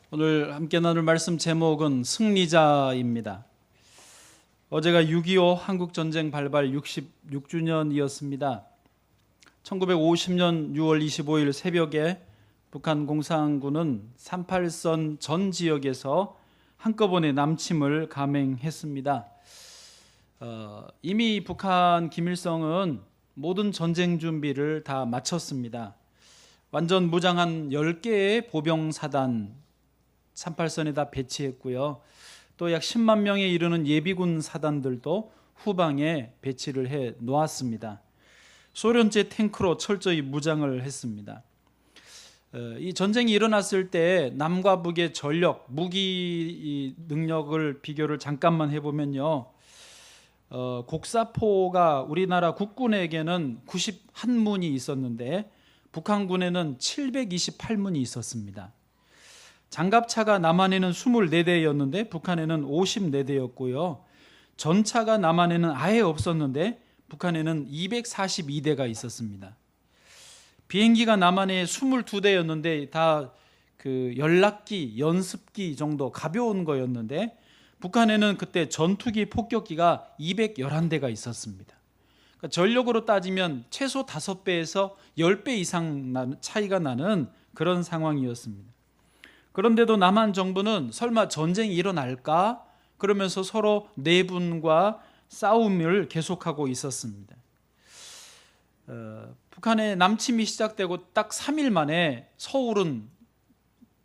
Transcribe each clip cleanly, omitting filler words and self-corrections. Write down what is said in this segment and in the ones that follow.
오늘 함께 나눌 말씀 제목은 승리자입니다. 어제가 6.25 한국전쟁 발발 66주년이었습니다. 1950년 6월 25일 새벽에 북한 공산군은 38선 전 지역에서 한꺼번에 남침을 감행했습니다. 이미 북한 김일성은 모든 전쟁 준비를 다 마쳤습니다. 완전 무장한 10개의 보병사단 38선에다 배치했고요. 또 약 10만 명에 이르는 예비군 사단들도 후방에 배치를 해 놓았습니다. 소련제 탱크로 철저히 무장을 했습니다. 이 전쟁이 일어났을 때 남과 북의 전력, 무기 능력을 비교를 잠깐만 해보면요. 곡사포가 우리나라 국군에게는 91문이 있었는데 북한군에는 728문이 있었습니다. 장갑차가 남한에는 24대였는데 북한에는 54대였고요. 전차가 남한에는 아예 없었는데 북한에는 242대가 있었습니다. 비행기가 남한에 22대였는데 다 그 연락기, 연습기 정도 가벼운 거였는데 북한에는 그때 전투기, 폭격기가 211대가 있었습니다. 그러니까 전력으로 따지면 최소 5배에서 10배 이상 차이가 나는 그런 상황이었습니다. 그런데도 남한 정부는 설마 전쟁이 일어날까? 그러면서 서로 내분과 싸움을 계속하고 있었습니다. 북한의 남침이 시작되고 딱 3일 만에 서울은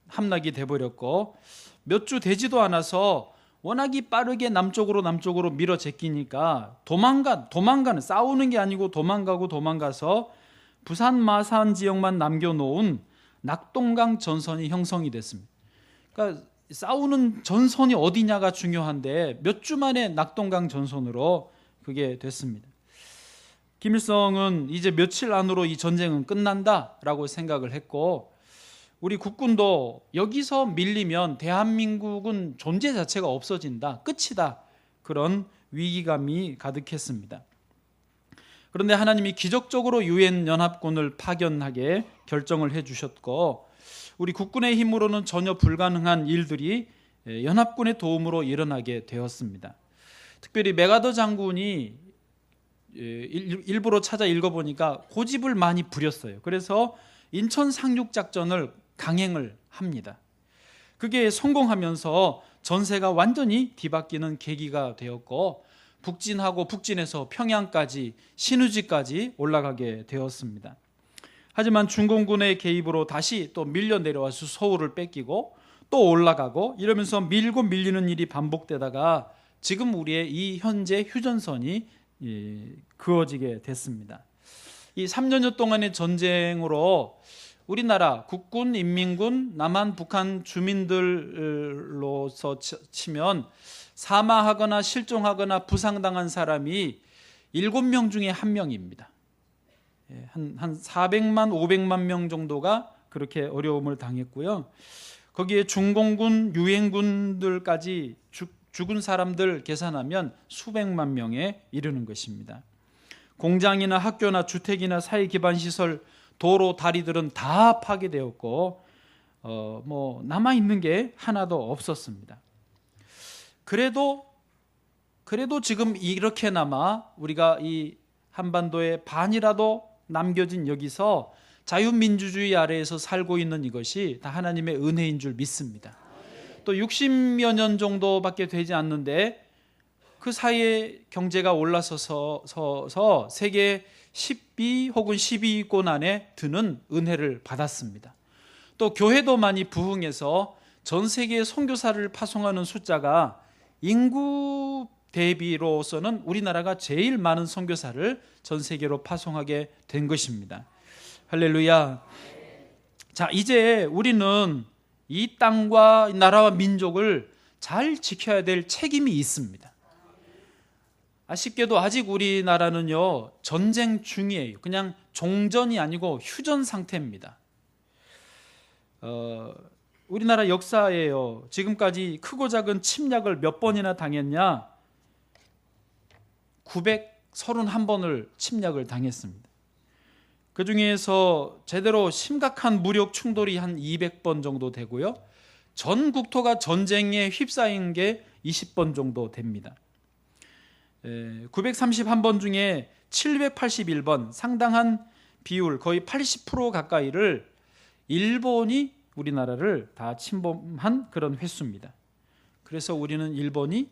함락이 돼버렸고 몇 주 되지도 않아서 워낙이 빠르게 남쪽으로 밀어 제끼니까 도망가는 싸우는 게 아니고 도망가서 부산 마산 지역만 남겨놓은 낙동강 전선이 형성이 됐습니다. 그러니까 싸우는 전선이 어디냐가 중요한데 몇 주 만에 낙동강 전선으로 그게 됐습니다. 김일성은 이제 며칠 안으로 이 전쟁은 끝난다라고 생각을 했고 우리 국군도 여기서 밀리면 대한민국은 존재 자체가 없어진다, 끝이다, 그런 위기감이 가득했습니다. 그런데 하나님이 기적적으로 유엔 연합군을 파견하게 결정을 해주셨고 우리 국군의 힘으로는 전혀 불가능한 일들이 연합군의 도움으로 일어나게 되었습니다. 특별히 맥아더 장군이 일부러 찾아 읽어보니까 고집을 많이 부렸어요. 그래서 인천 상륙작전을 강행을 합니다. 그게 성공하면서 전세가 완전히 뒤바뀌는 계기가 되었고 북진하고 북진에서 평양까지 신우지까지 올라가게 되었습니다. 하지만 중공군의 개입으로 다시 또 밀려 내려와서 서울을 뺏기고 또 올라가고 이러면서 밀고 밀리는 일이 반복되다가 지금 우리의 이 현재 휴전선이 그어지게 됐습니다. 이 3년여 동안의 전쟁으로 우리나라 국군, 인민군, 남한, 북한 주민들로서 치면 사망하거나 실종하거나 부상당한 사람이 7명 중에 1명입니다. 한 400만, 500만 명 정도가 그렇게 어려움을 당했고요. 거기에 중공군, 유엔군들까지 죽은 사람들 계산하면 수백만 명에 이르는 것입니다. 공장이나 학교나 주택이나 사회 기반 시설, 도로, 다리들은 다 파괴되었고 남아 있는 게 하나도 없었습니다. 그래도 지금 이렇게나마 우리가 이 한반도의 반이라도 남겨진 여기서 자유민주주의 아래에서 살고 있는 이것이 다 하나님의 은혜인 줄 믿습니다. 또 60여 년 정도밖에 되지 않는데 그 사이에 경제가 올라서서 세계 10위 혹은 10위권 안에 드는 은혜를 받았습니다. 또 교회도 많이 부흥해서 전 세계에 선교사를 파송하는 숫자가 인구 대비로서는 우리나라가 제일 많은 선교사를 전 세계로 파송하게 된 것입니다. 할렐루야. 자, 이제 우리는 이 땅과 나라와 민족을 잘 지켜야 될 책임이 있습니다. 아쉽게도 아직 우리나라는요 전쟁 중이에요. 그냥 종전이 아니고 휴전 상태입니다. 우리나라 역사에요 지금까지 크고 작은 침략을 몇 번이나 당했냐? 931번을 침략을 당했습니다. 그 중에서 제대로 심각한 무력 충돌이 한 200번 정도 되고요. 전 국토가 전쟁에 휩싸인 게 20번 정도 됩니다. 931번 중에 781번, 상당한 비율 거의 80% 가까이를 일본이 우리나라를 다 침범한 그런 횟수입니다. 그래서 우리는 일본이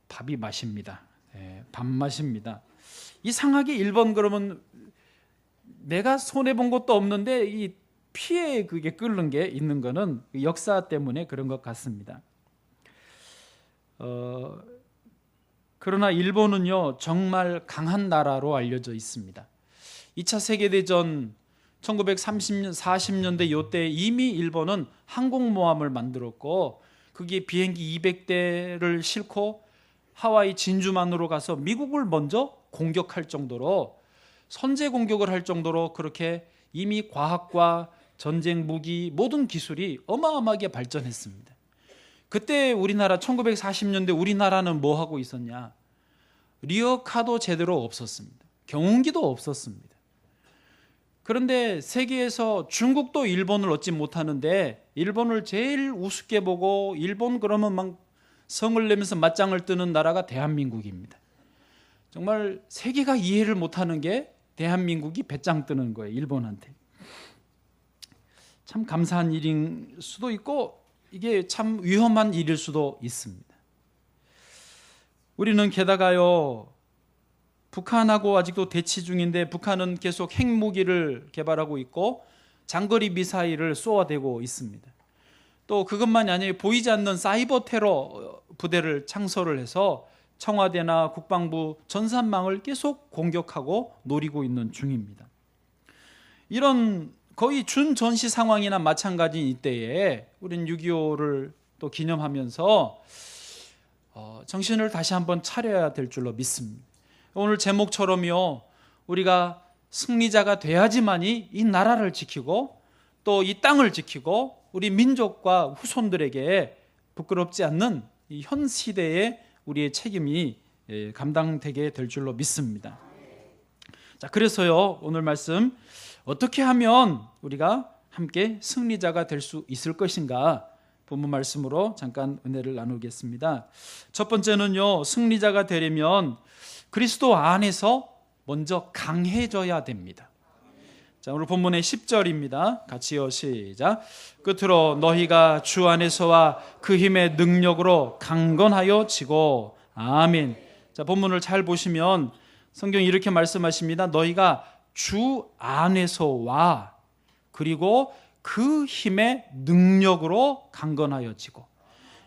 밥이 맛입니다. 밥맛입니다. 이상하게 일본 그러면 내가 손해본 것도 없는데 이 피해 그게 끓는 게 있는 거는 역사 때문에 그런 것 같습니다. 그러나 일본은요 정말 강한 나라로 알려져 있습니다. 2차 세계대전 1930년 40년대 요때 이미 일본은 항공모함을 만들었고 그게 비행기 200대를 싣고 하와이 진주만으로 가서 미국을 먼저 공격할 정도로 선제 공격을 할 정도로 그렇게 이미 과학과 전쟁 무기 모든 기술이 어마어마하게 발전했습니다. 그때 우리나라 1940년대 우리나라는 뭐 하고 있었냐? 리어카도 제대로 없었습니다. 경운기도 없었습니다. 그런데 세계에서 중국도 일본을 얻지 못하는데 일본을 제일 우습게 보고 일본 그러면 막 성을 내면서 맞짱을 뜨는 나라가 대한민국입니다. 정말 세계가 이해를 못하는 게 대한민국이 배짱 뜨는 거예요. 일본한테. 참 감사한 일일 수도 있고 이게 참 위험한 일일 수도 있습니다. 우리는 게다가요 북한하고 아직도 대치 중인데 북한은 계속 핵무기를 개발하고 있고 장거리 미사일을 쏘아대고 있습니다. 또 그것만이 아니에요. 보이지 않는 사이버 테러 부대를 창설을 해서 청와대나 국방부 전산망을 계속 공격하고 노리고 있는 중입니다. 이런 거의 준전시 상황이나 마찬가지인 이때에 우리는 6.25를 또 기념하면서 정신을 다시 한번 차려야 될 줄로 믿습니다. 오늘 제목처럼요 우리가 승리자가 돼야지만이 이 나라를 지키고 또 이 땅을 지키고 우리 민족과 후손들에게 부끄럽지 않는 이 현 시대의 우리의 책임이 감당되게 될 줄로 믿습니다. 자, 그래서요 오늘 말씀 어떻게 하면 우리가 함께 승리자가 될 수 있을 것인가 본문 말씀으로 잠깐 은혜를 나누겠습니다. 첫 번째는요 승리자가 되려면 그리스도 안에서 먼저 강해져야 됩니다. 자, 오늘 본문의 10절입니다. 같이요 시작. 끝으로 너희가 주 안에서와 그 힘의 능력으로 강건하여 지고. 아멘. 자, 본문을 잘 보시면 성경이 이렇게 말씀하십니다. 너희가 주 안에서와 그리고 그 힘의 능력으로 강건하여 지고.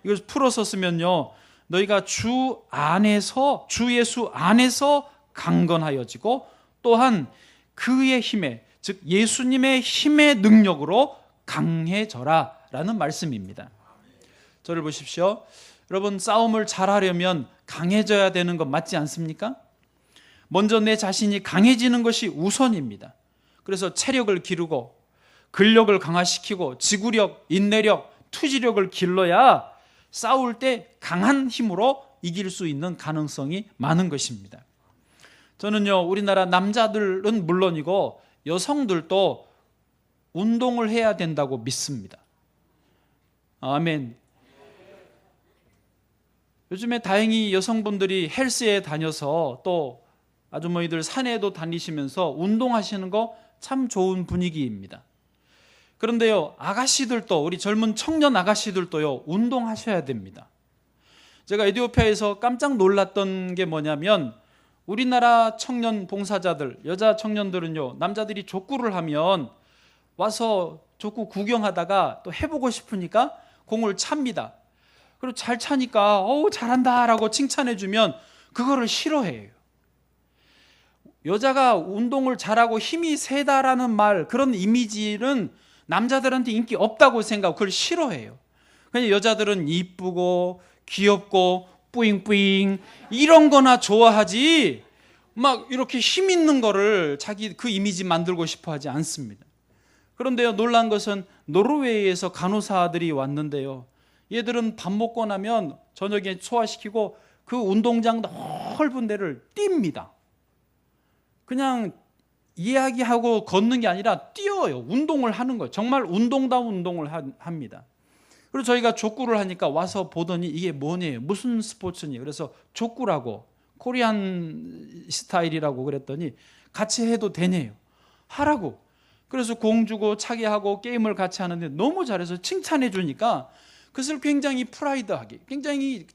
이걸 풀어서 쓰면요 너희가 주 안에서 주 예수 안에서 강건하여지고 또한 그의 힘에 즉 예수님의 힘의 능력으로 강해져라 라는 말씀입니다. 저를 보십시오. 여러분 싸움을 잘하려면 강해져야 되는 것 맞지 않습니까? 먼저 내 자신이 강해지는 것이 우선입니다. 그래서 체력을 기르고 근력을 강화시키고 지구력, 인내력, 투지력을 길러야 싸울 때 강한 힘으로 이길 수 있는 가능성이 많은 것입니다. 저는요 우리나라 남자들은 물론이고 여성들도 운동을 해야 된다고 믿습니다. 아멘. 요즘에 다행히 여성분들이 헬스에 다녀서 또 아주머니들 산에도 다니시면서 운동하시는 거 참 좋은 분위기입니다. 그런데요 아가씨들도 우리 젊은 청년 아가씨들도요 운동하셔야 됩니다. 제가 에티오피아에서 깜짝 놀랐던 게 뭐냐면 우리나라 청년 봉사자들 여자 청년들은요 남자들이 족구를 하면 와서 족구 구경하다가 또 해보고 싶으니까 공을 찹니다. 그리고 잘 차니까 어우 잘한다 라고 칭찬해주면 그거를 싫어해요. 여자가 운동을 잘하고 힘이 세다라는 말 그런 이미지는 남자들한테 인기 없다고 생각하고 그걸 싫어해요. 그냥 여자들은 이쁘고 귀엽고 뿌잉뿌잉 이런 거나 좋아하지 막 이렇게 힘 있는 거를 자기 그 이미지 만들고 싶어 하지 않습니다. 그런데요 놀란 것은 노르웨이에서 간호사들이 왔는데요 얘들은 밥 먹고 나면 저녁에 소화시키고 그 운동장 넓은 데를 뜁니다. 그냥 이야기하고 걷는 게 아니라 뛰어요. 운동을 하는 거예요. 정말 운동다운 운동을 합니다. 그리고 저희가 족구를 하니까 와서 보더니 이게 뭐냐요? 무슨 스포츠니? 그래서 족구라고, 코리안 스타일이라고 그랬더니 같이 해도 되네요. 하라고. 그래서 공 주고 차게 하고 게임을 같이 하는데 너무 잘해서 칭찬해 주니까 그것을 굉장히 프라이드하게, 굉장히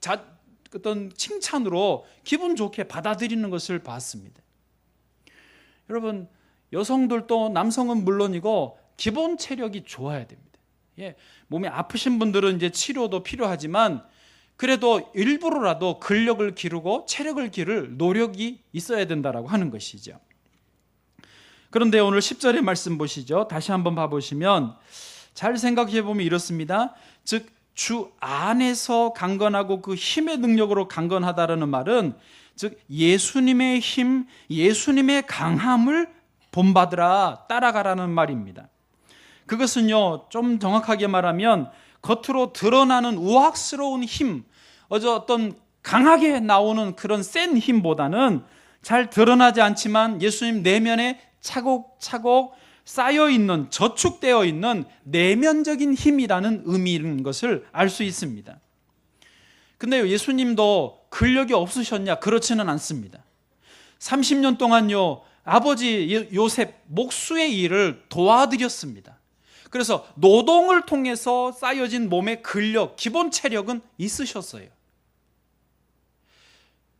어떤 칭찬으로 기분 좋게 받아들이는 것을 봤습니다. 여러분, 여성들도 남성은 물론이고 기본 체력이 좋아야 됩니다. 예, 몸이 아프신 분들은 이제 치료도 필요하지만 그래도 일부러라도 근력을 기르고 체력을 기를 노력이 있어야 된다라고 하는 것이죠. 그런데 오늘 10절의 말씀 보시죠. 다시 한번 봐보시면 잘 생각해 보면 이렇습니다. 즉 주 안에서 강건하고 그 힘의 능력으로 강건하다라는 말은 즉 예수님의 힘, 예수님의 강함을 본받으라, 따라가라는 말입니다. 그것은요, 좀 정확하게 말하면 겉으로 드러나는 우악스러운 힘, 어떤 강하게 나오는 그런 센 힘보다는 잘 드러나지 않지만 예수님 내면에 차곡차곡 쌓여있는, 저축되어 있는 내면적인 힘이라는 의미인 것을 알 수 있습니다. 근데 예수님도 근력이 없으셨냐? 그렇지는 않습니다. 30년 동안요, 아버지 요셉 목수의 일을 도와드렸습니다. 그래서 노동을 통해서 쌓여진 몸의 근력, 기본 체력은 있으셨어요.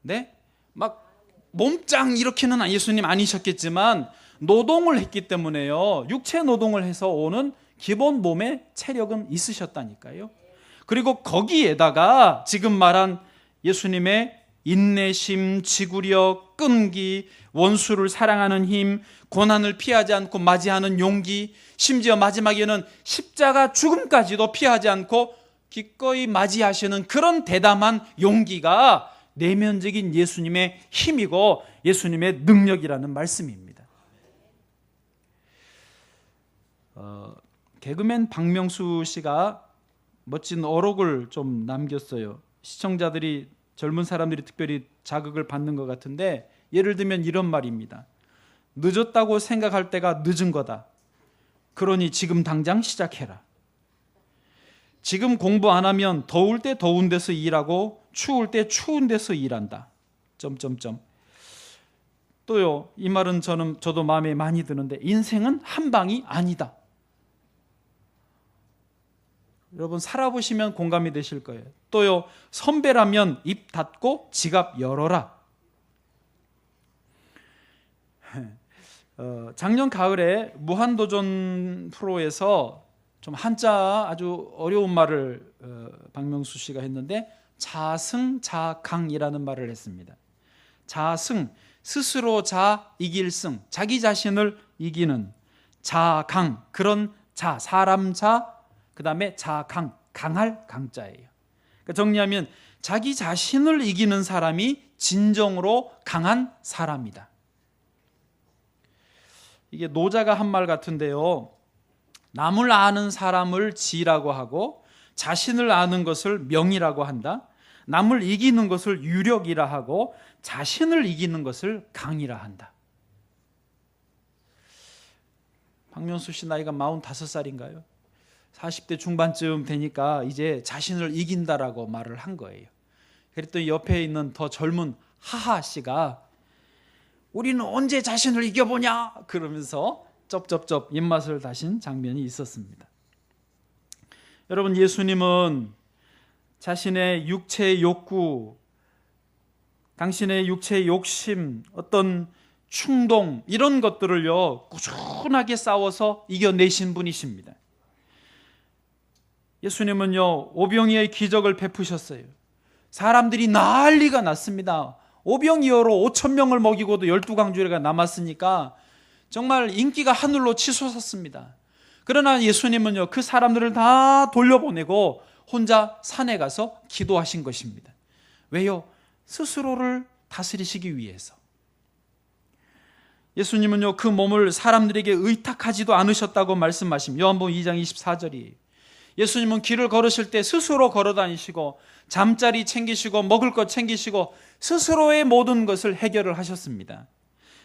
네? 막 몸짱 이렇게는 예수님 아니셨겠지만 노동을 했기 때문에요, 육체 노동을 해서 오는 기본 몸의 체력은 있으셨다니까요. 그리고 거기에다가 지금 말한 예수님의 인내심, 지구력, 끈기, 원수를 사랑하는 힘, 고난을 피하지 않고 맞이하는 용기, 심지어 마지막에는 십자가 죽음까지도 피하지 않고 기꺼이 맞이하시는 그런 대담한 용기가 내면적인 예수님의 힘이고 예수님의 능력이라는 말씀입니다. 개그맨 박명수 씨가 멋진 어록을 좀 남겼어요. 시청자들이, 젊은 사람들이 특별히 자극을 받는 것 같은데, 예를 들면 이런 말입니다. 늦었다고 생각할 때가 늦은 거다. 그러니 지금 당장 시작해라. 지금 공부 안 하면 더울 때 더운 데서 일하고 추울 때 추운 데서 일한다. 또요, 이 말은 저도 마음에 많이 드는데, 인생은 한 방이 아니다. 여러분 살아보시면 공감이 되실 거예요. 또요, 선배라면 입 닫고 지갑 열어라. 작년 가을에 무한도전 프로에서 좀 한자 아주 어려운 말을 박명수 씨가 했는데, 자승자강이라는 말을 했습니다. 자승, 스스로 이길 승, 자기 자신을 이기는. 자강, 그런 사람 그 다음에 강할 강자예요. 그러니까 정리하면 자기 자신을 이기는 사람이 진정으로 강한 사람이다. 이게 노자가 한 말 같은데요, 남을 아는 사람을 지라고 하고 자신을 아는 것을 명이라고 한다. 남을 이기는 것을 유력이라 하고 자신을 이기는 것을 강이라 한다. 박명수 씨 나이가 45살인가요? 40대 중반쯤 되니까 이제 자신을 이긴다라고 말을 한 거예요. 그랬더니 옆에 있는 더 젊은 하하 씨가 우리는 언제 자신을 이겨보냐 그러면서 쩝쩝쩝 입맛을 다신 장면이 있었습니다. 여러분, 예수님은 자신의 육체의 욕구, 당신의 육체의 욕심, 어떤 충동, 이런 것들을요 꾸준하게 싸워서 이겨내신 분이십니다. 예수님은요 오병이어의 기적을 베푸셨어요. 사람들이 난리가 났습니다. 오병이어로 5,000명을 먹이고도 12강주례가 남았으니까 정말 인기가 하늘로 치솟았습니다. 그러나 예수님은요 그 사람들을 다 돌려보내고 혼자 산에 가서 기도하신 것입니다. 왜요? 스스로를 다스리시기 위해서. 예수님은요 그 몸을 사람들에게 의탁하지도 않으셨다고 말씀하십니다. 요한복음 2장 24절이에요. 예수님은 길을 걸으실 때 스스로 걸어 다니시고 잠자리 챙기시고 먹을 것 챙기시고 스스로의 모든 것을 해결을 하셨습니다.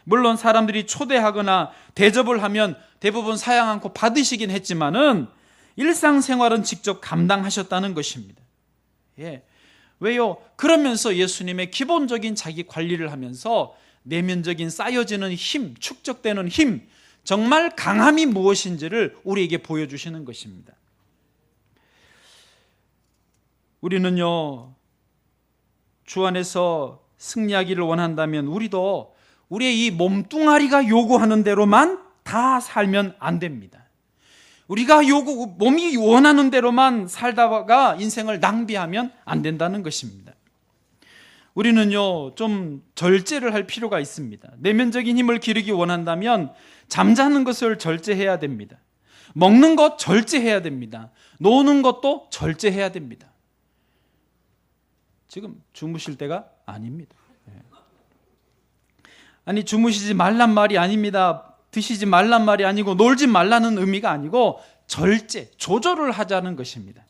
물론 사람들이 초대하거나 대접을 하면 대부분 사양 않고 받으시긴 했지만은 일상생활은 직접 감당하셨다는 것입니다. 예. 왜요? 그러면서 예수님의 기본적인 자기 관리를 하면서 내면적인 쌓여지는 힘, 축적되는 힘, 정말 강함이 무엇인지를 우리에게 보여주시는 것입니다. 우리는요, 주 안에서 승리하기를 원한다면 우리도 우리의 이 몸뚱아리가 요구하는 대로만 다 살면 안 됩니다. 우리가 몸이 원하는 대로만 살다가 인생을 낭비하면 안 된다는 것입니다. 우리는요, 좀 절제를 할 필요가 있습니다. 내면적인 힘을 기르기 원한다면 잠자는 것을 절제해야 됩니다. 먹는 것 절제해야 됩니다. 노는 것도 절제해야 됩니다. 지금 주무실 때가 아닙니다. 아니, 주무시지 말란 말이 아닙니다. 드시지 말란 말이 아니고 놀지 말라는 의미가 아니고 절제, 조절을 하자는 것입니다.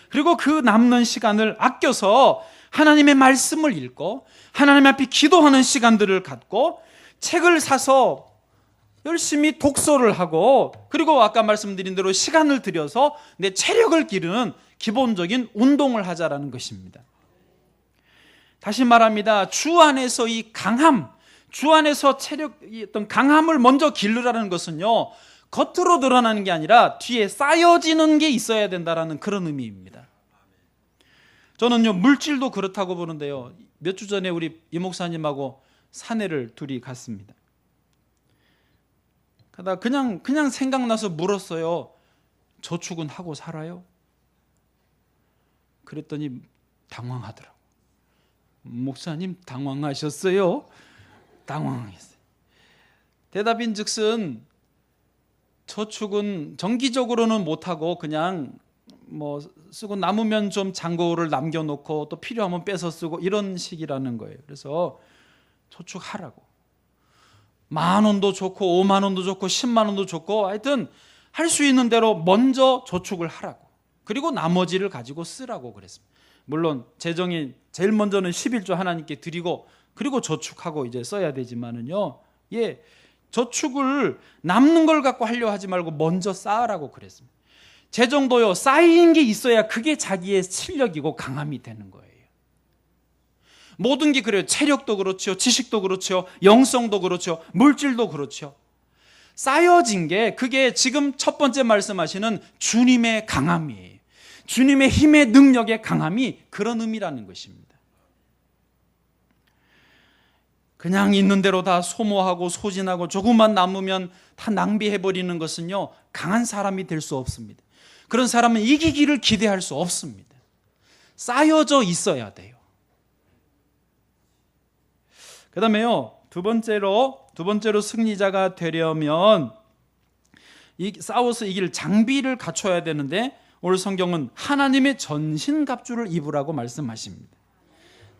그리고 그 남는 시간을 아껴서 하나님의 말씀을 읽고 하나님 앞에 기도하는 시간들을 갖고 책을 사서 열심히 독서를 하고, 그리고 아까 말씀드린 대로 시간을 들여서 내 체력을 기르는 기본적인 운동을 하자라는 것입니다. 다시 말합니다. 주 안에서 이 강함, 주 안에서 어떤 강함을 먼저 기르라는 것은요, 겉으로 드러나는 게 아니라 뒤에 쌓여지는 게 있어야 된다라는 그런 의미입니다. 저는요, 물질도 그렇다고 보는데요, 몇 주 전에 우리 이 목사님하고 산에를 둘이 갔습니다. 가다가 그냥 생각나서 물었어요. 저축은 하고 살아요? 그랬더니 당황하더라고. 목사님 당황하셨어요? 당황했어요. 대답인즉슨 저축은 정기적으로는 못하고 그냥 뭐 쓰고 남으면 좀 잔고를 남겨놓고 또 필요하면 뺏어 쓰고 이런 식이라는 거예요. 그래서 저축하라고. 10,000원도 좋고 50,000원도 좋고 100,000원도 좋고 하여튼 할 수 있는 대로 먼저 저축을 하라고. 그리고 나머지를 가지고 쓰라고 그랬습니다. 물론 재정이 제일 먼저는 11조 하나님께 드리고 그리고 저축하고 이제 써야 되지만은요, 예, 저축을 남는 걸 갖고 하려 하지 말고 먼저 쌓으라고 그랬습니다. 재정도요, 쌓인 게 있어야 그게 자기의 실력이고 강함이 되는 거예요. 모든 게 그래요. 체력도 그렇죠, 지식도 그렇죠, 영성도 그렇죠, 물질도 그렇죠. 쌓여진 게 그게 지금 첫 번째 말씀하시는 주님의 강함이에요. 주님의 힘의 능력의 강함이 그런 의미라는 것입니다. 그냥 있는 대로 다 소모하고 소진하고 조금만 남으면 다 낭비해버리는 것은요, 강한 사람이 될 수 없습니다. 그런 사람은 이기기를 기대할 수 없습니다. 쌓여져 있어야 돼요. 그 다음에요, 두 번째로 승리자가 되려면 싸워서 이길 장비를 갖춰야 되는데, 오늘 성경은 하나님의 전신갑주를 입으라고 말씀하십니다.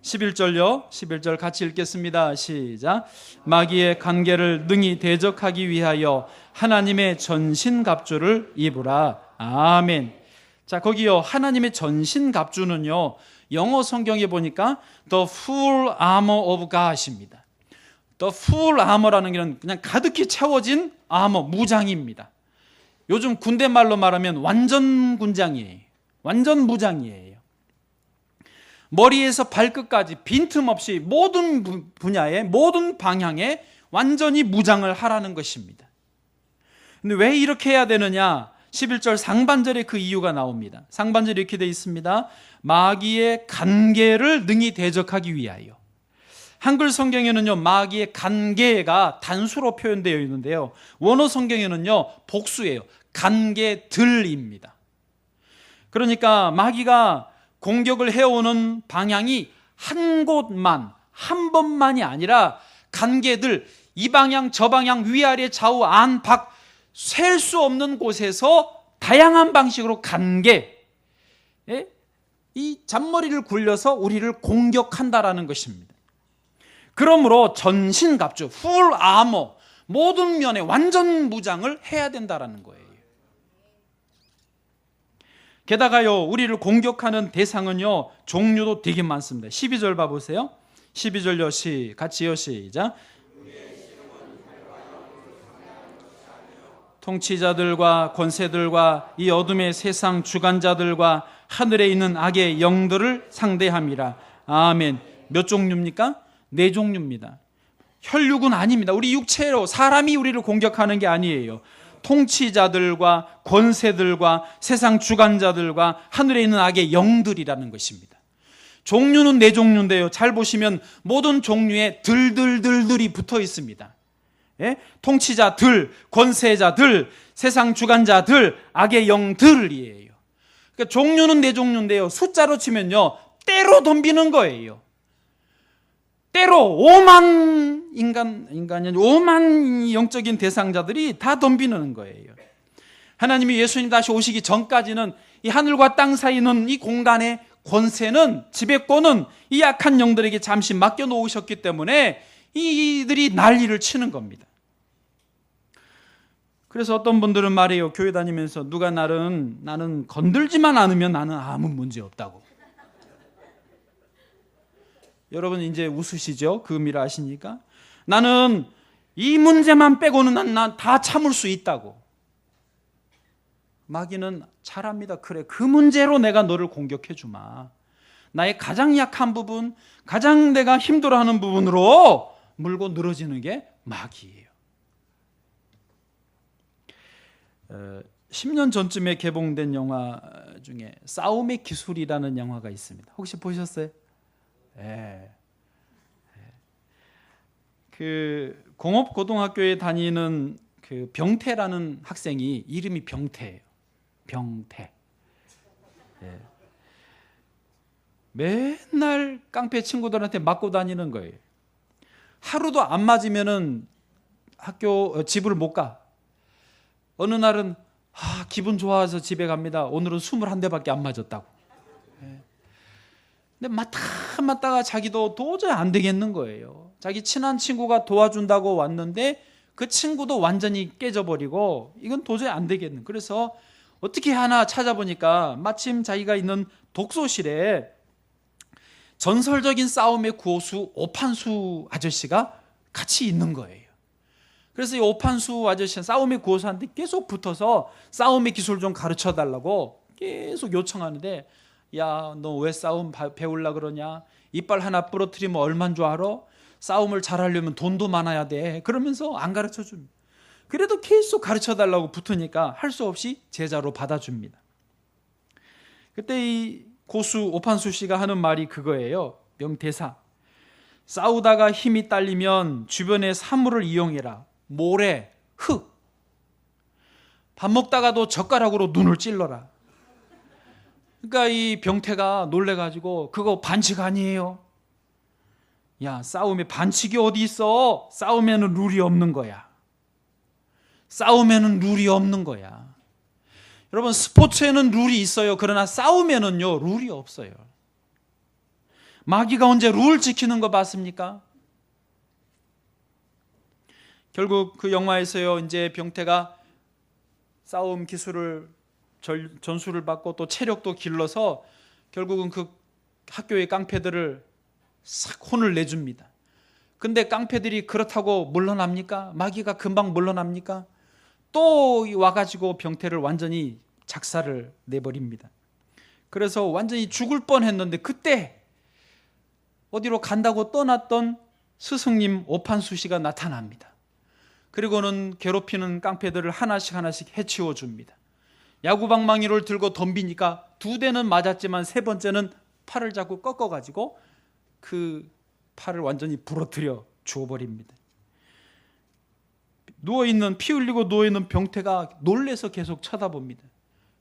11절 같이 읽겠습니다. 시작. 마귀의 간계를 능히 대적하기 위하여 하나님의 전신갑주를 입으라. 아멘. 자, 거기요, 하나님의 전신갑주는요, 영어 성경에 보니까 The full armor of God입니다. The full armor라는 게 그냥 가득히 채워진 아머, 무장입니다. 요즘 군대 말로 말하면 완전 군장이에요. 완전 무장이에요. 머리에서 발끝까지 빈틈없이 모든 분야에, 모든 방향에 완전히 무장을 하라는 것입니다. 근데 왜 이렇게 해야 되느냐? 11절 상반절에 그 이유가 나옵니다. 상반절에 이렇게 되어 있습니다. 마귀의 간계를 능히 대적하기 위하여. 한글 성경에는요, 마귀의 간계가 단수로 표현되어 있는데요, 원어 성경에는요, 복수예요. 간계들입니다. 그러니까 마귀가 공격을 해오는 방향이 한 곳만, 한 번만이 아니라 간계들, 이 방향, 저 방향, 위아래, 좌우, 안, 밖, 셀 수 없는 곳에서 다양한 방식으로 간계, 이 잔머리를 굴려서 우리를 공격한다라는 것입니다. 그러므로 전신갑주, 풀 아머, 모든 면에 완전 무장을 해야 된다라는 거예요. 게다가요, 우리를 공격하는 대상은요, 종류도 되게 많습니다. 12절 봐보세요. 12절요, 같이요, 시작. 통치자들과 권세들과 이 어둠의 세상 주관자들과 하늘에 있는 악의 영들을 상대함이라. 아멘. 몇 종류입니까? 4종류입니다. 혈육은 아닙니다. 우리 육체로 사람이 우리를 공격하는 게 아니에요. 통치자들과 권세들과 세상 주관자들과 하늘에 있는 악의 영들이라는 것입니다. 종류는 4종류인데요. 잘 보시면 모든 종류에 들들들들이 붙어 있습니다. 예? 통치자들, 권세자들, 세상 주관자들, 악의 영들이에요. 그러니까 종류는 4종류인데요. 숫자로 치면요, 때로 덤비는 거예요. 때로 5만 인간이 5만 영적인 대상자들이 다 덤비는 거예요. 하나님이 예수님 다시 오시기 전까지는 이 하늘과 땅 사이 있는 이 공간의 권세는, 지배권은 이 악한 영들에게 잠시 맡겨놓으셨기 때문에 이들이 난리를 치는 겁니다. 그래서 어떤 분들은 말해요. 교회 다니면서 누가 나는 건들지만 않으면 나는 아무 문제 없다고. 여러분 이제 웃으시죠? 그 의미를 아시니까. 나는 이 문제만 빼고는 난 다 참을 수 있다고. 마귀는 잘합니다. 그래, 그 문제로 내가 너를 공격해 주마. 나의 가장 약한 부분, 가장 내가 힘들어하는 부분으로 물고 늘어지는 게 마귀예요. 10년 전쯤에 개봉된 영화 중에 싸움의 기술이라는 영화가 있습니다. 혹시 보셨어요? 네. 그 공업고등학교에 다니는 그 병태라는 학생이 이름이 병태예요. 병태. 네. 맨날 깡패 친구들한테 맞고 다니는 거예요. 하루도 안 맞으면은 집을 못 가. 어느 날은 기분 좋아서 집에 갑니다. 오늘은 21대밖에 안 맞았다고. 근데 맞다가 자기도 도저히 안 되겠는 거예요. 자기 친한 친구가 도와준다고 왔는데 그 친구도 완전히 깨져버리고 이건 도저히 안 되겠는. 그래서 어떻게 하나 찾아보니까 마침 자기가 있는 독서실에 전설적인 싸움의 고수 오판수 아저씨가 같이 있는 거예요. 그래서 이 오판수 아저씨는 싸움의 고수한테 계속 붙어서 싸움의 기술 좀 가르쳐 달라고 계속 요청하는데, 야, 너 왜 싸움 배우려고 그러냐? 이빨 하나 부러뜨리면 얼마인 줄 알아? 싸움을 잘하려면 돈도 많아야 돼. 그러면서 안 가르쳐 줍니다. 그래도 계속 가르쳐 달라고 붙으니까 할 수 없이 제자로 받아줍니다. 그때 이 고수 오판수 씨가 하는 말이 그거예요. 명대사. 싸우다가 힘이 딸리면 주변의 사물을 이용해라. 모래, 흙. 밥 먹다가도 젓가락으로 눈을 찔러라. 그러니까 이 병태가 놀래가지고 그거 반칙 아니에요. 야, 싸움에 반칙이 어디 있어? 싸우면은 룰이 없는 거야. 싸우면은 룰이 없는 거야. 여러분, 스포츠에는 룰이 있어요. 그러나 싸우면은요, 룰이 없어요. 마귀가 언제 룰 지키는 거 봤습니까? 결국 그 영화에서요, 이제 병태가 싸움 기술을 전수를 받고 또 체력도 길러서 결국은 그 학교의 깡패들을 싹 혼을 내줍니다. 근데 깡패들이 그렇다고 물러납니까? 마귀가 금방 물러납니까? 또 와가지고 병태를 완전히 작사를 내버립니다. 그래서 완전히 죽을 뻔했는데 그때 어디로 간다고 떠났던 스승님 오판수 씨가 나타납니다. 그리고는 괴롭히는 깡패들을 하나씩 해치워 줍니다. 야구방망이를 들고 덤비니까 2대는 맞았지만 3번째는 팔을 자꾸 꺾어가지고 그 팔을 완전히 부러뜨려 주워버립니다. 피 흘리고 누워있는 병태가 놀래서 계속 쳐다봅니다.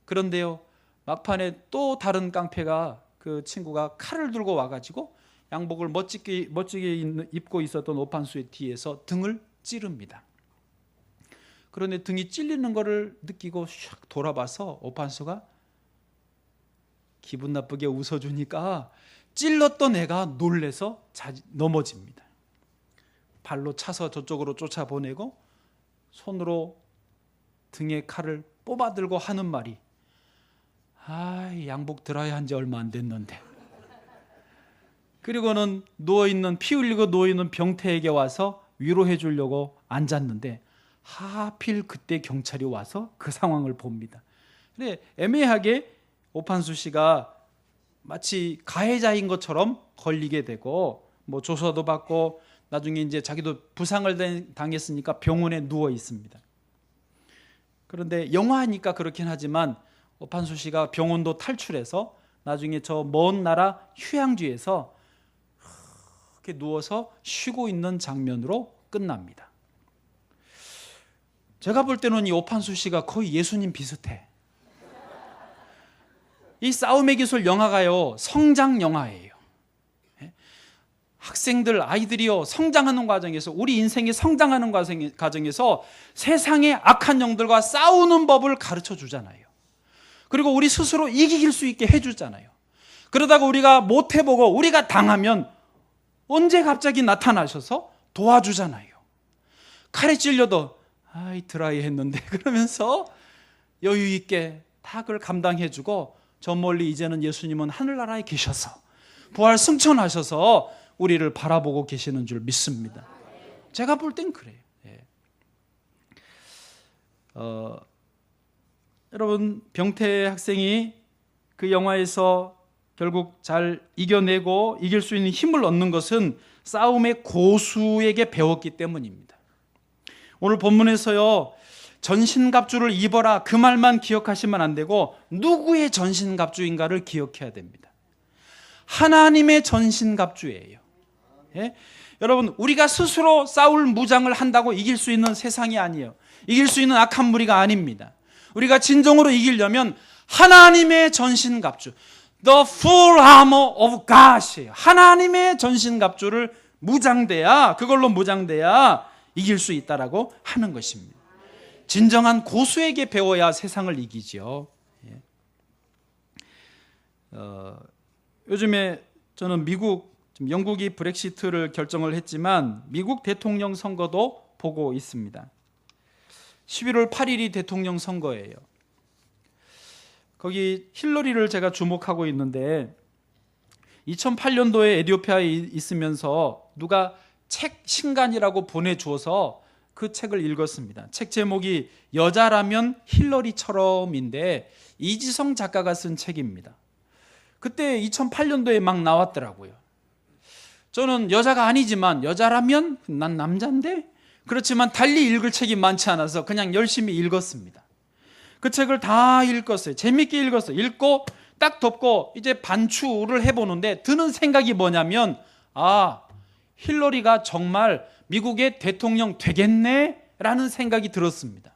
그런데요, 막판에 또 다른 깡패가, 그 친구가 칼을 들고 와가지고 양복을 멋지게 입고 있었던 오판수의 뒤에서 등을 찌릅니다. 그런데 등이 찔리는 것을 느끼고 샥 돌아봐서 오판수가 기분 나쁘게 웃어주니까 찔렀던 애가 놀래서 넘어집니다. 발로 차서 저쪽으로 쫓아보내고 손으로 등에 칼을 뽑아들고 하는 말이, 양복 들어야 한 지 얼마 안 됐는데. 그리고는 피 흘리고 누워있는 병태에게 와서 위로해 주려고 앉았는데 하필 그때 경찰이 와서 그 상황을 봅니다. 근데 애매하게 오판수 씨가 마치 가해자인 것처럼 걸리게 되고 뭐 조서도 받고 나중에 이제 자기도 부상을 당했으니까 병원에 누워 있습니다. 그런데 영화니까 그렇긴 하지만 오판수 씨가 병원도 탈출해서 나중에 저 먼 나라 휴양지에서 이렇게 누워서 쉬고 있는 장면으로 끝납니다. 제가 볼 때는 이 오판수 씨가 거의 예수님 비슷해. 이 싸움의 기술 영화가요, 성장 영화예요. 학생들, 아이들이요, 성장하는 과정에서, 우리 인생이 성장하는 과정에서 세상의 악한 영들과 싸우는 법을 가르쳐 주잖아요. 그리고 우리 스스로 이길 수 있게 해주잖아요. 그러다가 우리가 못해보고 우리가 당하면 언제 갑자기 나타나셔서 도와주잖아요. 칼에 찔려도 아이 드라이 했는데 그러면서 여유 있게 다 그걸 감당해주고, 저 멀리 이제는 예수님은 하늘나라에 계셔서 부활 승천하셔서 우리를 바라보고 계시는 줄 믿습니다. 제가 볼 땐 그래요. 예. 여러분, 병태 학생이 그 영화에서 결국 잘 이겨내고 이길 수 있는 힘을 얻는 것은 싸움의 고수에게 배웠기 때문입니다. 오늘 본문에서요, 전신갑주를 입어라 그 말만 기억하시면 안 되고 누구의 전신갑주인가를 기억해야 됩니다. 하나님의 전신갑주예요. 예? 여러분, 우리가 스스로 싸울 무장을 한다고 이길 수 있는 세상이 아니에요. 이길 수 있는 악한 무리가 아닙니다. 우리가 진정으로 이기려면 하나님의 전신갑주, The full armor of God이에요. 하나님의 전신갑주를 그걸로 무장돼야 이길 수 있다라고 하는 것입니다. 진정한 고수에게 배워야 세상을 이기죠. 예. 요즘에 저는 지금 영국이 브렉시트를 결정을 했지만 미국 대통령 선거도 보고 있습니다. 11월 8일이 대통령 선거예요. 거기 힐러리를 제가 주목하고 있는데 2008년도에 에티오피아에 있으면서 누가 책 신간이라고 보내주어서 그 책을 읽었습니다. 책 제목이 여자라면 힐러리처럼인데 이지성 작가가 쓴 책입니다. 그때 2008년도에 막 나왔더라고요. 저는 여자가 아니지만 여자라면 난 남자인데, 그렇지만 달리 읽을 책이 많지 않아서 그냥 열심히 읽었습니다. 그 책을 다 읽었어요. 재밌게 읽었어요. 읽고 딱 덮고 이제 반추를 해보는데 드는 생각이 뭐냐면, 힐러리가 정말 미국의 대통령 되겠네 라는 생각이 들었습니다.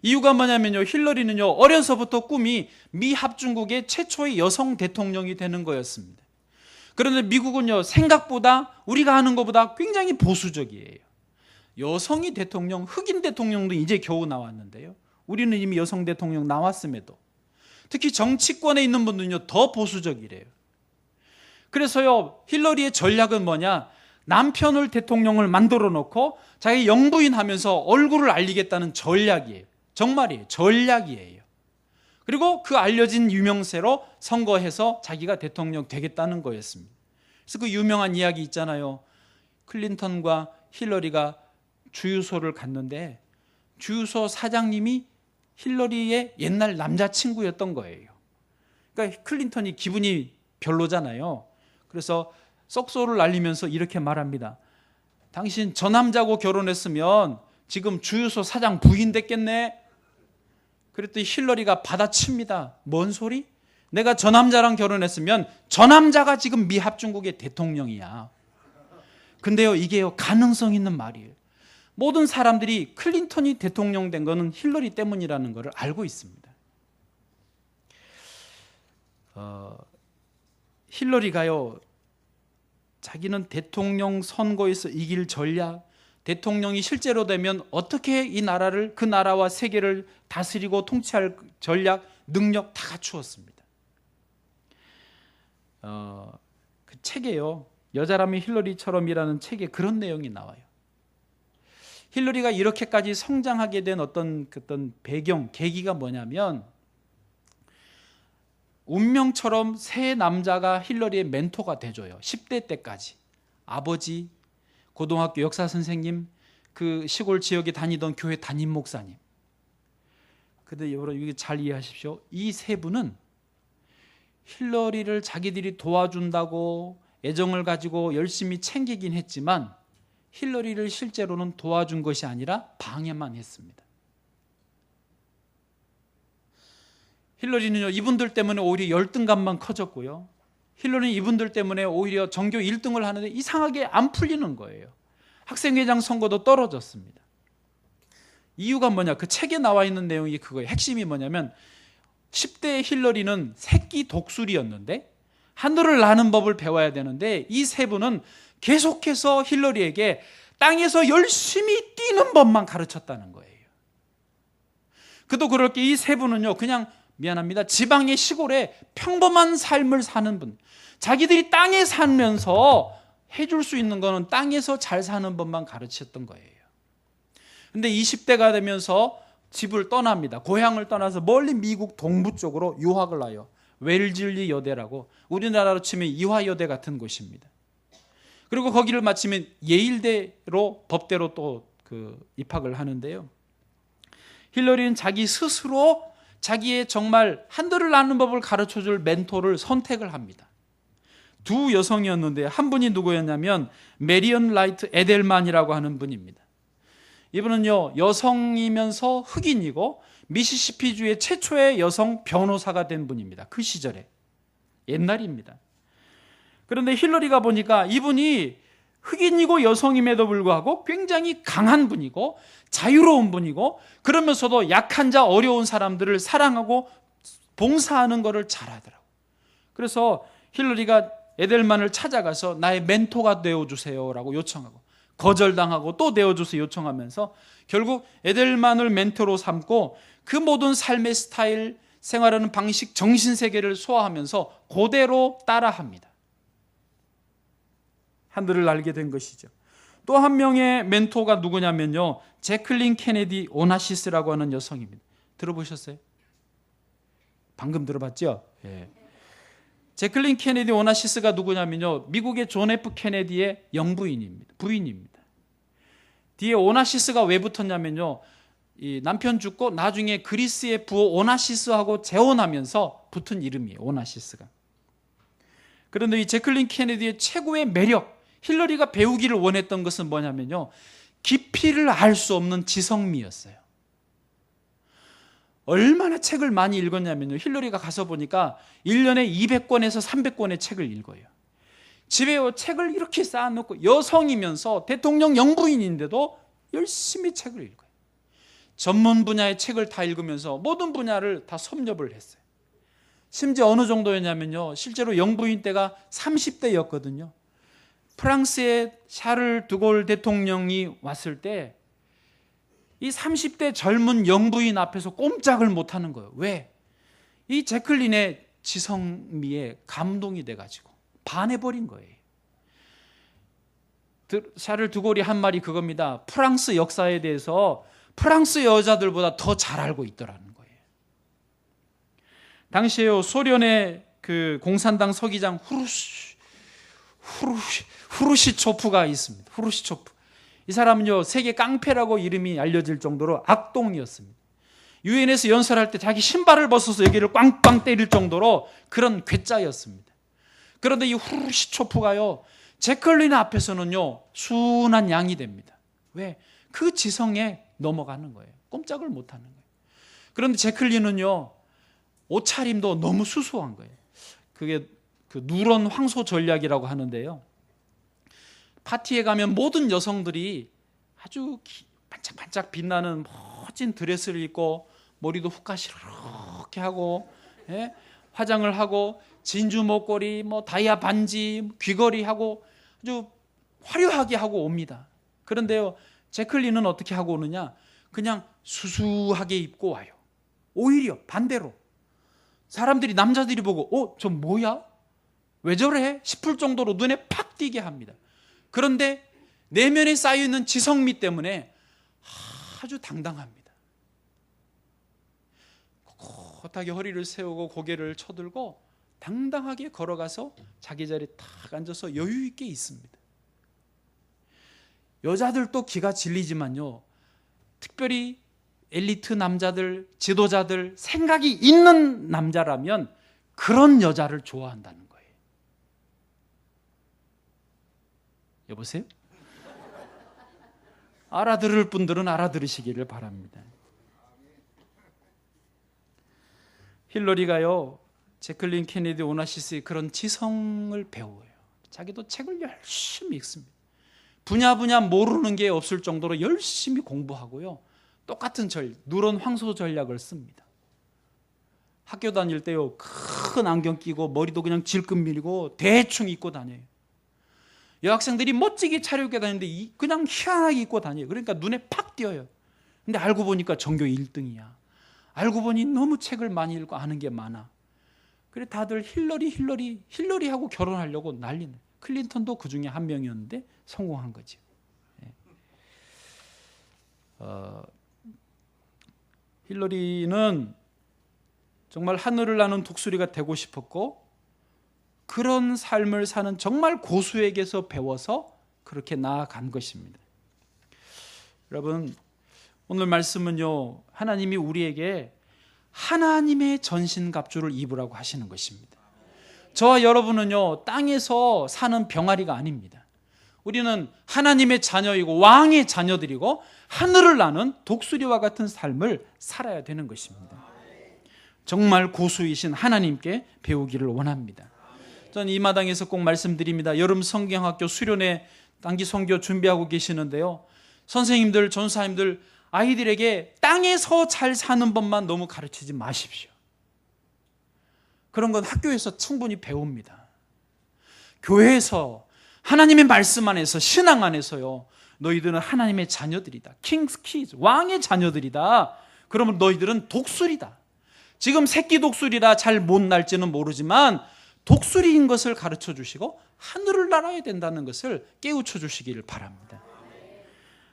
이유가 뭐냐면요, 힐러리는요 어려서부터 꿈이 미 합중국의 최초의 여성 대통령이 되는 거였습니다. 그런데 미국은요 생각보다 우리가 아는 것보다 굉장히 보수적이에요. 여성이 대통령, 흑인 대통령도 이제 겨우 나왔는데요, 우리는 이미 여성 대통령 나왔음에도 특히 정치권에 있는 분들은요 더 보수적이래요. 그래서요 힐러리의 전략은 뭐냐, 남편을 대통령을 만들어 놓고 자기 영부인 하면서 얼굴을 알리겠다는 전략이에요. 정말이에요. 전략이에요. 그리고 그 알려진 유명세로 선거해서 자기가 대통령 되겠다는 거였습니다. 그래서 그 유명한 이야기 있잖아요. 클린턴과 힐러리가 주유소를 갔는데 주유소 사장님이 힐러리의 옛날 남자친구였던 거예요. 그러니까 클린턴이 기분이 별로잖아요. 그래서 썩소를 날리면서 이렇게 말합니다. 당신 저 남자하고 결혼했으면 지금 주유소 사장 부인 됐겠네. 그랬더니 힐러리가 받아칩니다. 뭔 소리? 내가 저 남자랑 결혼했으면 저 남자가 지금 미 합중국의 대통령이야. 근데요 이게요 가능성 있는 말이에요. 모든 사람들이 클린턴이 대통령 된 거는 힐러리 때문이라는 것을 알고 있습니다. 힐러리가요 자기는 대통령 선거에서 이길 전략, 대통령이 실제로 되면 어떻게 이 나라를, 그 나라와 세계를 다스리고 통치할 전략, 능력 다 갖추었습니다. 그 책에요, 여자라면 힐러리처럼이라는 책에 그런 내용이 나와요. 힐러리가 이렇게까지 성장하게 된 어떤 배경, 계기가 뭐냐면, 운명처럼 세 남자가 힐러리의 멘토가 돼줘요. 10대 때까지. 아버지, 고등학교 역사 선생님, 그 시골 지역에 다니던 교회 담임 목사님. 근데 여러분 이게 잘 이해하십시오. 이 세 분은 힐러리를 자기들이 도와준다고 애정을 가지고 열심히 챙기긴 했지만 힐러리를 실제로는 도와준 것이 아니라 방해만 했습니다. 힐러리는요, 이분들 때문에 오히려 열등감만 커졌고요. 힐러리는 이분들 때문에 오히려 전교 1등을 하는데 이상하게 안 풀리는 거예요. 학생회장 선거도 떨어졌습니다. 이유가 뭐냐? 그 책에 나와 있는 내용이 그거예요. 핵심이 뭐냐면 10대의 힐러리는 새끼 독수리였는데 하늘을 나는 법을 배워야 되는데 이 세 분은 계속해서 힐러리에게 땅에서 열심히 뛰는 법만 가르쳤다는 거예요. 그도 그럴 게 이 세 분은요, 그냥 미안합니다, 지방의 시골에 평범한 삶을 사는 분, 자기들이 땅에 살면서 해줄 수 있는 거는 땅에서 잘 사는 법만 가르쳤던 거예요. 근데 20대가 되면서 집을 떠납니다. 고향을 떠나서 멀리 미국 동부 쪽으로 유학을 가요. 웰즐리 여대라고, 우리나라로 치면 이화여대 같은 곳입니다. 그리고 거기를 마치면 예일대로 법대로 또 입학을 하는데요. 힐러리는 자기 스스로 자기의 정말 하늘을 나는 법을 가르쳐줄 멘토를 선택을 합니다. 두 여성이었는데 한 분이 누구였냐면 메리언 라이트 에델만이라고 하는 분입니다. 이분은요, 여성이면서 흑인이고 미시시피주의 최초의 여성 변호사가 된 분입니다. 그 시절에, 옛날입니다. 그런데 힐러리가 보니까 이분이 흑인이고 여성임에도 불구하고 굉장히 강한 분이고 자유로운 분이고 그러면서도 약한 자, 어려운 사람들을 사랑하고 봉사하는 것을 잘하더라고요. 그래서 힐러리가 에델만을 찾아가서 나의 멘토가 되어주세요라고 요청하고 거절당하고 또 되어주세요 요청하면서 결국 에델만을 멘토로 삼고 그 모든 삶의 스타일, 생활하는 방식, 정신세계를 소화하면서 그대로 따라합니다. 하늘을 날게 된 것이죠. 또 한 명의 멘토가 누구냐면요, 제클린 케네디 오나시스라고 하는 여성입니다. 들어보셨어요? 방금 들어봤죠? 예. 제클린 케네디 오나시스가 누구냐면요, 미국의 존 F 케네디의 영부인입니다. 부인입니다. 뒤에 오나시스가 왜 붙었냐면요, 이 남편 죽고 나중에 그리스의 부호 오나시스하고 재혼하면서 붙은 이름이에요, 오나시스가. 그런데 이 제클린 케네디의 최고의 매력, 힐러리가 배우기를 원했던 것은 뭐냐면요, 깊이를 알 수 없는 지성미였어요. 얼마나 책을 많이 읽었냐면요, 힐러리가 가서 보니까 1년에 200권에서 300권의 책을 읽어요. 집에 책을 이렇게 쌓아놓고 여성이면서 대통령 영부인인데도 열심히 책을 읽어요. 전문 분야의 책을 다 읽으면서 모든 분야를 다 섭렵을 했어요. 심지어 어느 정도였냐면요, 실제로 영부인 때가 30대였거든요. 프랑스의 샤를 드골 대통령이 왔을 때 이 30대 젊은 영부인 앞에서 꼼짝을 못하는 거예요. 왜? 이 제클린의 지성미에 감동이 돼가지고 반해버린 거예요. 샤를 드골이 한 말이 그겁니다. 프랑스 역사에 대해서 프랑스 여자들보다 더 잘 알고 있더라는 거예요. 당시에 소련의 그 공산당 서기장 후르시초프가 있습니다. 후르시초프. 이 사람은요, 세계 깡패라고 이름이 알려질 정도로 악동이었습니다. 유엔에서 연설할 때 자기 신발을 벗어서 여기를 꽝꽝 때릴 정도로 그런 괴짜였습니다. 그런데 이 후르시초프가요, 제클린 앞에서는요, 순한 양이 됩니다. 왜? 그 지성에 넘어가는 거예요. 꼼짝을 못하는 거예요. 그런데 제클린은요, 옷차림도 너무 수수한 거예요. 그게 그 누런 황소 전략이라고 하는데요, 파티에 가면 모든 여성들이 아주 반짝반짝 빛나는 멋진 드레스를 입고 머리도 훅가시 이렇게 하고, 예? 화장을 하고 진주 목걸이, 다이아 반지, 귀걸이 하고 아주 화려하게 하고 옵니다. 그런데요, 제클린은 어떻게 하고 오느냐? 그냥 수수하게 입고 와요. 오히려 반대로 사람들이, 남자들이 보고 저 뭐야? 왜 저래? 싶을 정도로 눈에 팍 띄게 합니다. 그런데 내면에 쌓여있는 지성미 때문에 아주 당당합니다. 꼿꼿하게 허리를 세우고 고개를 쳐들고 당당하게 걸어가서 자기 자리에 탁 앉아서 여유 있게 있습니다. 여자들도 기가 질리지만요, 특별히 엘리트 남자들, 지도자들, 생각이 있는 남자라면 그런 여자를 좋아한다는 거예요. 여보세요? 알아들을 분들은 알아들으시기를 바랍니다. 힐러리가요, 제클린 케네디 오나시스의 그런 지성을 배워요. 자기도 책을 열심히 읽습니다. 분야 모르는 게 없을 정도로 열심히 공부하고요, 똑같은 누런 황소 전략을 씁니다. 학교 다닐 때요, 큰 안경 끼고 머리도 그냥 질끈 밀고 대충 입고 다녀요. 여학생들이 멋지게 차려입고 다니는데 그냥 희한하게 입고 다녀요. 그러니까 눈에 팍 띄어요. 근데 알고 보니까 전교 1등이야. 알고 보니 너무 책을 많이 읽고 아는 게 많아. 그래 다들 힐러리하고 결혼하려고 난리네. 클린턴도 그 중에 한 명이었는데 성공한 거죠. 힐러리는 정말 하늘을 나는 독수리가 되고 싶었고, 그런 삶을 사는 정말 고수에게서 배워서 그렇게 나아간 것입니다. 여러분, 오늘 말씀은요, 하나님이 우리에게 하나님의 전신갑주를 입으라고 하시는 것입니다. 저와 여러분은요, 땅에서 사는 병아리가 아닙니다. 우리는 하나님의 자녀이고 왕의 자녀들이고 하늘을 나는 독수리와 같은 삶을 살아야 되는 것입니다. 정말 고수이신 하나님께 배우기를 원합니다. 저는 이 마당에서 꼭 말씀드립니다. 여름 성경학교 수련회 단기 선교 준비하고 계시는데요, 선생님들, 전사님들, 아이들에게 땅에서 잘 사는 법만 너무 가르치지 마십시오. 그런 건 학교에서 충분히 배웁니다. 교회에서 하나님의 말씀 안에서, 신앙 안에서요, 너희들은 하나님의 자녀들이다. 킹스 키즈, 왕의 자녀들이다. 그러면 너희들은 독수리다. 지금 새끼 독수리라 잘 못 날지는 모르지만 독수리인 것을 가르쳐 주시고 하늘을 날아야 된다는 것을 깨우쳐 주시기를 바랍니다.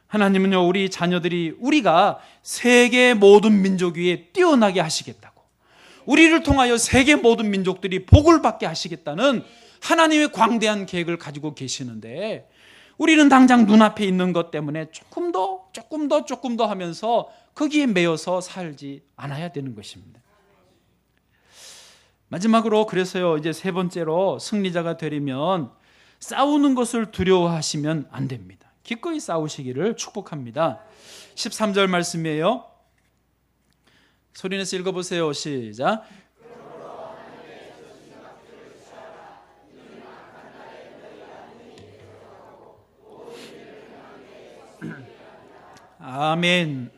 하나님은요, 우리 자녀들이, 우리가 세계 모든 민족 위에 뛰어나게 하시겠다고, 우리를 통하여 세계 모든 민족들이 복을 받게 하시겠다는 하나님의 광대한 계획을 가지고 계시는데, 우리는 당장 눈앞에 있는 것 때문에 조금 더 하면서 거기에 매여서 살지 않아야 되는 것입니다. 마지막으로, 그래서요, 이제 세 번째로 승리자가 되려면 싸우는 것을 두려워하시면 안 됩니다. 기꺼이 싸우시기를 축복합니다. 13절 말씀이에요. 소리내서 읽어보세요. 시작. 아멘.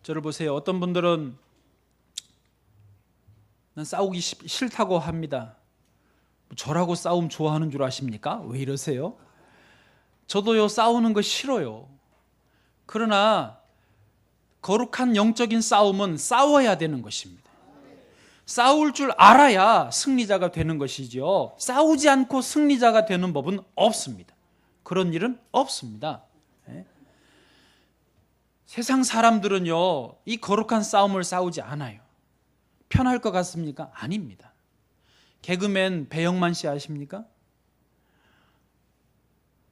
저를 보세요. 어떤 분들은 난 싸우기 싫다고 합니다. 저라고 싸움 좋아하는 줄 아십니까? 왜 이러세요? 저도요, 싸우는 거 싫어요. 그러나 거룩한 영적인 싸움은 싸워야 되는 것입니다. 싸울 줄 알아야 승리자가 되는 것이죠. 싸우지 않고 승리자가 되는 법은 없습니다. 그런 일은 없습니다. 세상 사람들은요, 이 거룩한 싸움을 싸우지 않아요. 편할 것 같습니까? 아닙니다. 개그맨 배영만 씨 아십니까?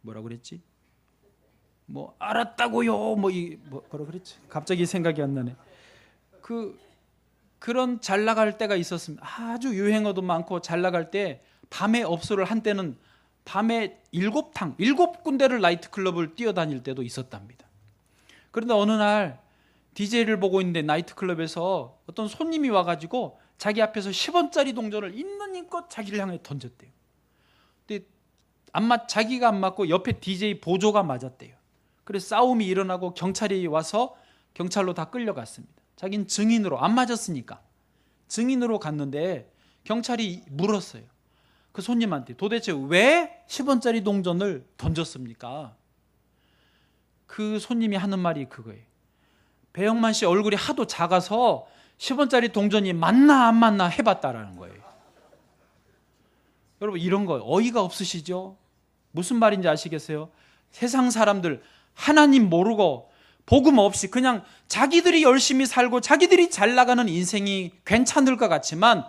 뭐라 그랬지? 알았다고요. 뭐라 그랬지? 갑자기 생각이 안 나네. 그런 잘 나갈 때가 있었습니다. 아주 유행어도 많고 잘 나갈 때 밤에 업소를 한때는 밤에 7군데를 나이트클럽을 뛰어다닐 때도 있었답니다. 그런데 어느 날 DJ를 보고 있는데 나이트클럽에서 어떤 손님이 와가지고 자기 앞에서 10원짜리 동전을 있는 힘껏 자기를 향해 던졌대요. 근데 자기가 안 맞고 옆에 DJ 보조가 맞았대요. 그래서 싸움이 일어나고 경찰이 와서 경찰로 다 끌려갔습니다. 자기는 증인으로, 안 맞았으니까 증인으로 갔는데 경찰이 물었어요. 그 손님한테 도대체 왜 10원짜리 동전을 던졌습니까? 그 손님이 하는 말이 그거예요. 배영만 씨 얼굴이 하도 작아서 10원짜리 동전이 맞나 안 맞나 해봤다라는 거예요. 여러분, 이런 거 어이가 없으시죠? 무슨 말인지 아시겠어요? 세상 사람들 하나님 모르고 복음 없이 그냥 자기들이 열심히 살고 자기들이 잘 나가는 인생이 괜찮을 것 같지만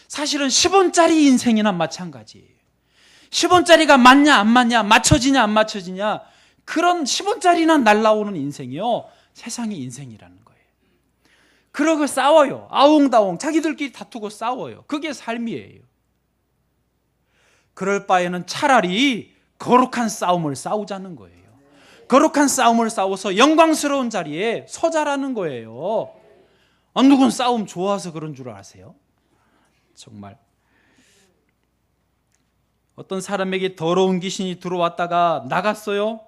사실은 10원짜리 인생이나 마찬가지예요. 10원짜리가 맞냐 안 맞냐, 맞춰지냐 안 맞춰지냐, 그런 10원짜리나 날라오는 인생이요, 세상의 인생이라는 거예요. 그러고 싸워요. 아웅다웅 자기들끼리 다투고 싸워요. 그게 삶이에요. 그럴 바에는 차라리 거룩한 싸움을 싸우자는 거예요. 거룩한 싸움을 싸워서 영광스러운 자리에 서자라는 거예요. 누군 싸움 좋아서 그런 줄 아세요? 정말 어떤 사람에게 더러운 귀신이 들어왔다가 나갔어요.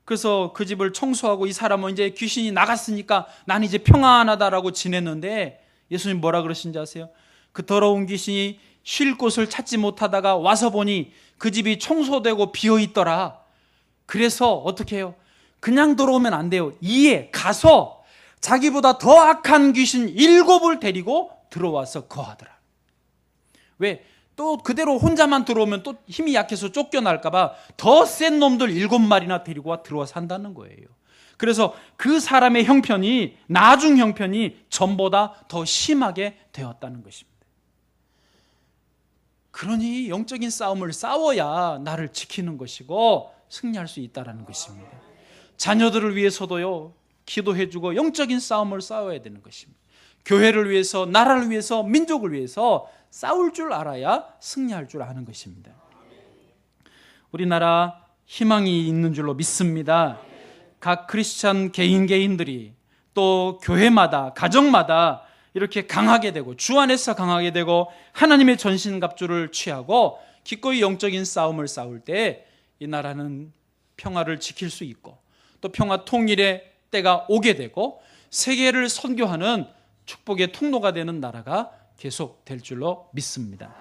그래서 그 집을 청소하고 이 사람은 이제 귀신이 나갔으니까 난 이제 평안하다라고 지냈는데, 예수님 뭐라 그러신지 아세요? 그 더러운 귀신이 쉴 곳을 찾지 못하다가 와서 보니 그 집이 청소되고 비어있더라. 그래서 어떻게 해요? 그냥 들어오면 안 돼요. 이에 가서 자기보다 더 악한 귀신 7을 데리고 들어와서 거하더라. 왜? 또 그대로 혼자만 들어오면 또 힘이 약해서 쫓겨날까 봐 더 센 놈들 7마리나 데리고 와 들어와서 한다는 거예요. 그래서 그 사람의 형편이, 나중 형편이 전보다 더 심하게 되었다는 것입니다. 그러니 영적인 싸움을 싸워야 나를 지키는 것이고 승리할 수 있다는 것입니다. 자녀들을 위해서도요, 기도해주고 영적인 싸움을 싸워야 되는 것입니다. 교회를 위해서, 나라를 위해서, 민족을 위해서 싸울 줄 알아야 승리할 줄 아는 것입니다. 우리나라 희망이 있는 줄로 믿습니다. 각 크리스찬 개인들이 또 교회마다, 가정마다 이렇게 강하게 되고, 주 안에서 강하게 되고, 하나님의 전신갑주를 취하고 기꺼이 영적인 싸움을 싸울 때 이 나라는 평화를 지킬 수 있고, 또 평화 통일의 때가 오게 되고, 세계를 선교하는 축복의 통로가 되는 나라가 계속 될 줄로 믿습니다.